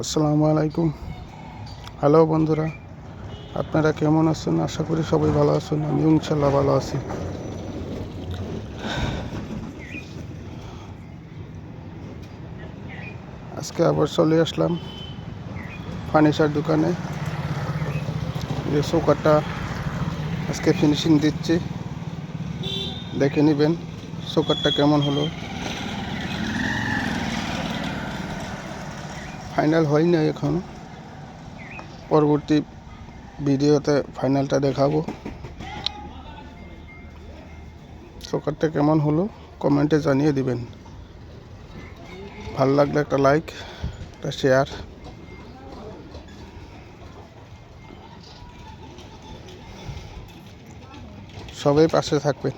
আসসালামু আলাইকুম। হ্যালো বন্ধুরা, আপনারা কেমন আছেন? আশা করি সবাই ভালো আছেন। আমি ইনশাল্লাহ ভালো আছি। আজকে আবার চলে আসলাম ফার্নিচার দোকানে। যে সোফাটা আজকে ফিনিশিং দিচ্ছি, দেখে নেবেন সোফাটা কেমন হলো। ফাইনাল হয়নি এখন, পরবর্তী ভিডিওতে ফাইনালটা দেখাবো। সোফাটা কেমন হলো কমেন্টে জানিয়ে দিবেন। ভালো লাগলে একটা লাইক, একটা শেয়ার। সবাই পাশে থাকবেন।